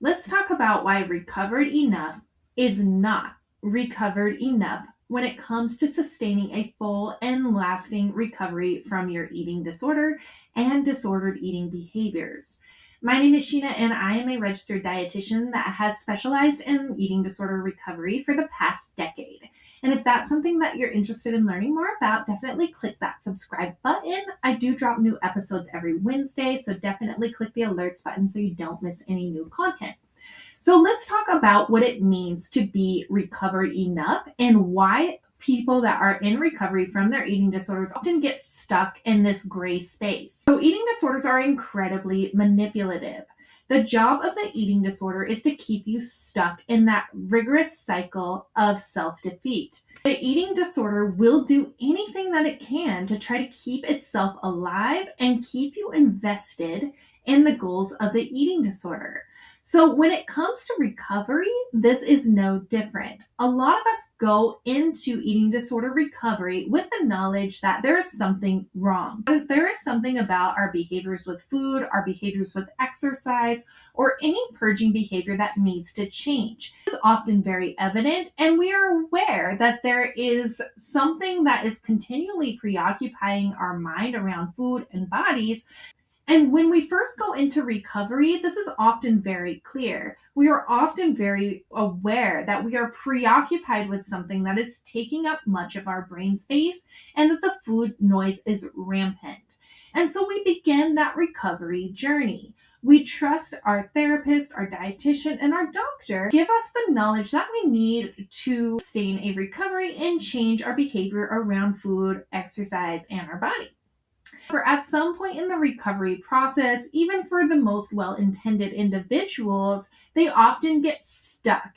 Let's talk about why recovered enough is not recovered enough when it comes to sustaining a full and lasting recovery from your eating disorder and disordered eating behaviors. My name is Sheena, and I am a registered dietitian that has specialized in eating disorder recovery for the past decade. And if that's something that you're interested in learning more about, definitely click that subscribe button. I do drop new episodes every Wednesday, so definitely click the alerts button so you don't miss any new content. So let's talk about what it means to be recovered enough and why people that are in recovery from their eating disorders often get stuck in this gray space. So eating disorders are incredibly manipulative. The job of the eating disorder is to keep you stuck in that rigorous cycle of self-defeat. The eating disorder will do anything that it can to try to keep itself alive and keep you invested in the goals of the eating disorder. So when it comes to recovery, this is no different. A lot of us go into eating disorder recovery with the knowledge that there is something wrong. There is something about our behaviors with food, our behaviors with exercise, or any purging behavior that needs to change. This is often very evident, and we are aware that there is something that is continually preoccupying our mind around food and bodies. And when we first go into recovery, this is often very clear. We are often very aware that we are preoccupied with something that is taking up much of our brain space and that the food noise is rampant. And so we begin that recovery journey. We trust our therapist, our dietitian, and our doctor give us the knowledge that we need to sustain a recovery and change our behavior around food, exercise, and our body. For at some point in the recovery process, even for the most well-intended individuals, they often get stuck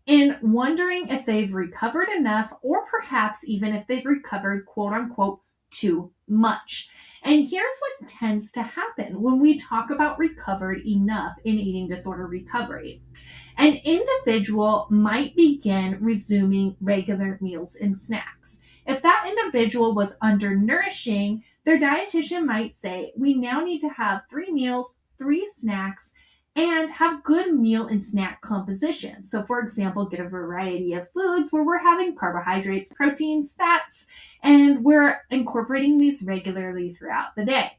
in wondering if they've recovered enough or perhaps even if they've recovered quote unquote too much. And here's what tends to happen when we talk about recovered enough in eating disorder recovery. An individual might begin resuming regular meals and snacks. If that individual was undernourishing, their dietitian might say, we now need to have 3 meals, 3 snacks, and have good meal and snack composition. So for example, get a variety of foods where we're having carbohydrates, proteins, fats, and we're incorporating these regularly throughout the day.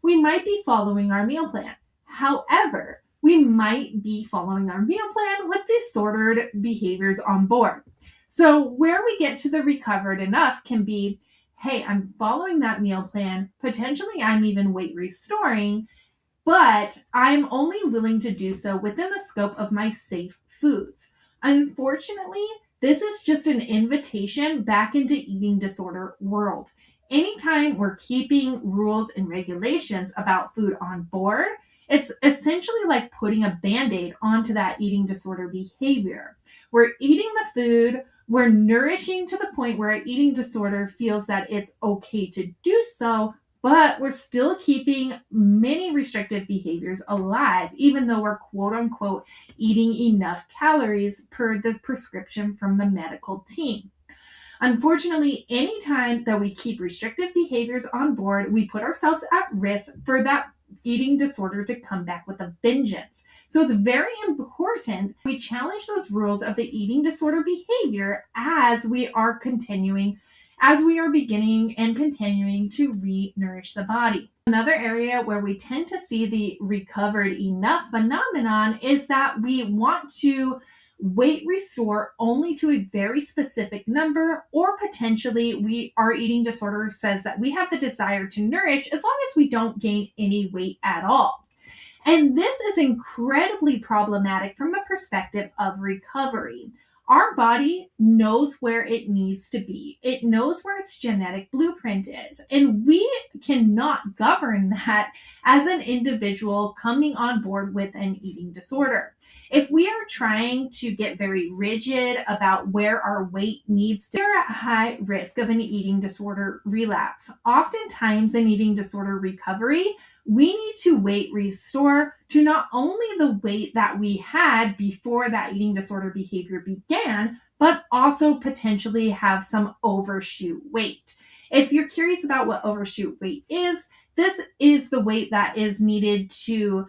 We might be following our meal plan. However, we might be following our meal plan with disordered behaviors on board. So where we get to the recovered enough can be, hey, I'm following that meal plan. Potentially I'm even weight restoring, but I'm only willing to do so within the scope of my safe foods. Unfortunately, this is just an invitation back into eating disorder world. Anytime we're keeping rules and regulations about food on board, it's essentially like putting a Band-Aid onto that eating disorder behavior. We're eating the food, we're nourishing to the point where our eating disorder feels that it's okay to do so, but we're still keeping many restrictive behaviors alive, even though we're quote unquote eating enough calories per the prescription from the medical team. Unfortunately, anytime that we keep restrictive behaviors on board, we put ourselves at risk for that eating disorder to come back with a vengeance. So it's very important we challenge those rules of the eating disorder behavior as we are beginning and continuing to re-nourish the body. Another area where we tend to see the recovered enough phenomenon is that we want to weight restore only to a very specific number, or potentially our eating disorder says that we have the desire to nourish as long as we don't gain any weight at all. And this is incredibly problematic from the perspective of recovery. Our body knows where it needs to be. It knows where its genetic blueprint is. And we cannot govern that as an individual coming on board with an eating disorder. If we are trying to get very rigid about where our weight needs to be, we're at high risk of an eating disorder relapse. Oftentimes in eating disorder recovery, we need to weight restore to not only the weight that we had before that eating disorder behavior began, but also potentially have some overshoot weight. If you're curious about what overshoot weight is, this is the weight that is needed to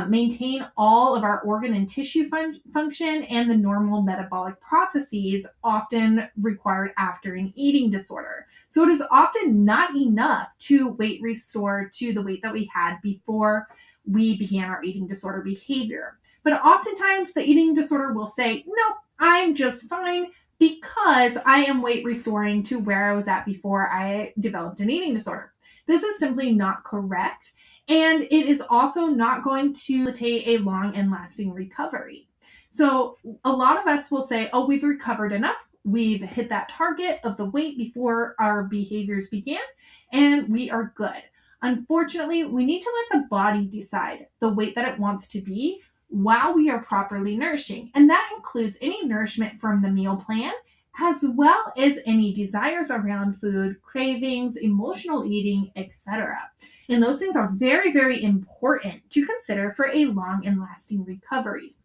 maintain all of our organ and tissue function, and the normal metabolic processes often required after an eating disorder. So it is often not enough to weight restore to the weight that we had before we began our eating disorder behavior. But oftentimes the eating disorder will say, nope, I'm just fine because I am weight restoring to where I was at before I developed an eating disorder. This is simply not correct. And it is also not going to facilitate a long and lasting recovery. So a lot of us will say, oh, we've recovered enough. We've hit that target of the weight before our behaviors began, and we are good. Unfortunately, we need to let the body decide the weight that it wants to be while we are properly nourishing. And that includes any nourishment from the meal plan, as well as any desires around food, cravings, emotional eating, etc. And those things are very, very important to consider for a long and lasting recovery.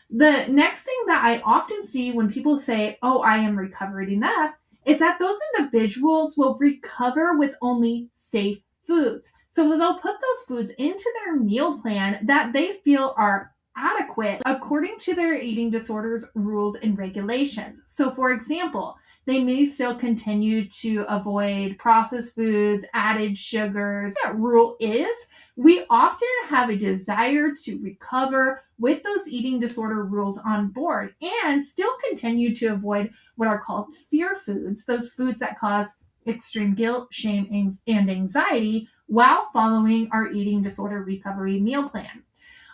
The next thing that I often see when people say, oh, I am recovered enough, is that those individuals will recover with only safe foods. So they'll put those foods into their meal plan that they feel are adequate according to their eating disorders rules and regulations. So for example, they may still continue to avoid processed foods, added sugars. That rule is we often have a desire to recover with those eating disorder rules on board and still continue to avoid what are called fear foods, those foods that cause extreme guilt, shame, and anxiety while following our eating disorder recovery meal plan.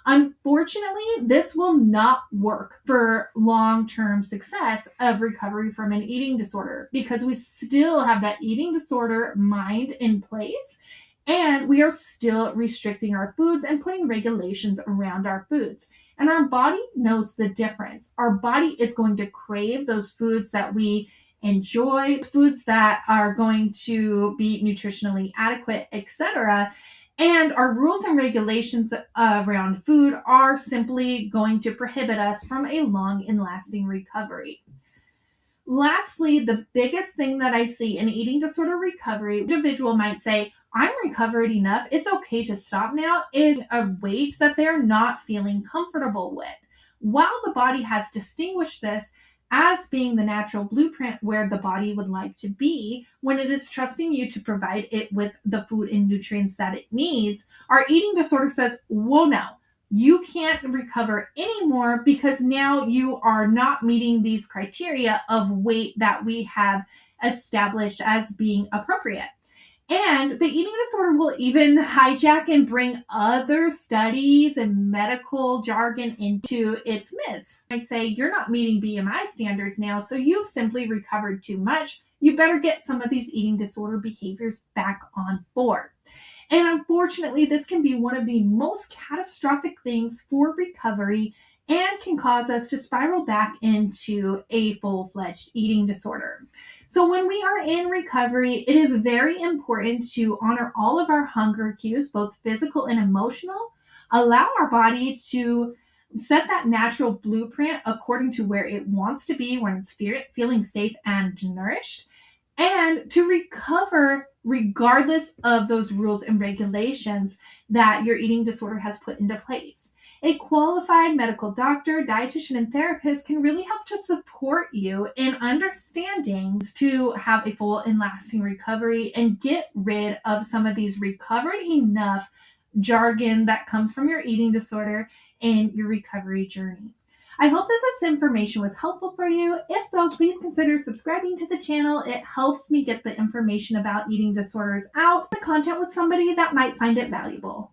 Unfortunately, this will not work for long-term success of recovery from an eating disorder because we still have that eating disorder mind in place and we are still restricting our foods and putting regulations around our foods. And our body knows the difference. Our body is going to crave those foods that we enjoy, foods that are going to be nutritionally adequate, etc. And our rules and regulations around food are simply going to prohibit us from a long and lasting recovery. Lastly, the biggest thing that I see in eating disorder recovery, an individual might say, I'm recovered enough, it's okay to stop now, is a weight that they're not feeling comfortable with. While the body has distinguished this as being the natural blueprint where the body would like to be when it is trusting you to provide it with the food and nutrients that it needs, our eating disorder says, whoa, no, you can't recover anymore because now you are not meeting these criteria of weight that we have established as being appropriate. And the eating disorder will even hijack and bring other studies and medical jargon into its midst. I'd say, you're not meeting BMI standards now, so you've simply recovered too much. You better get some of these eating disorder behaviors back on board. And unfortunately, this can be one of the most catastrophic things for recovery and can cause us to spiral back into a full-fledged eating disorder. So when we are in recovery, it is very important to honor all of our hunger cues, both physical and emotional, allow our body to set that natural blueprint according to where it wants to be when it's feeling safe and nourished, and to recover regardless of those rules and regulations that your eating disorder has put into place. A qualified medical doctor, dietitian, and therapist can really help to support you in understanding to have a full and lasting recovery and get rid of some of these recovered enough jargon that comes from your eating disorder and your recovery journey. I hope that this information was helpful for you. If so, please consider subscribing to the channel. It helps me get the information about eating disorders out, the content with somebody that might find it valuable.